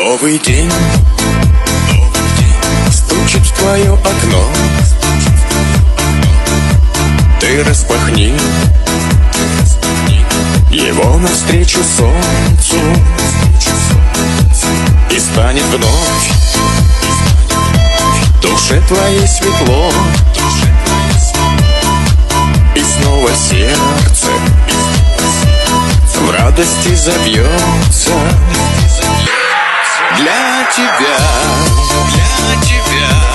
Новый день стучит в твое окно. Ты распахни его навстречу солнцу, и станет вновь в душе твоей светло, и снова сердце в радости забьется для тебя, для тебя.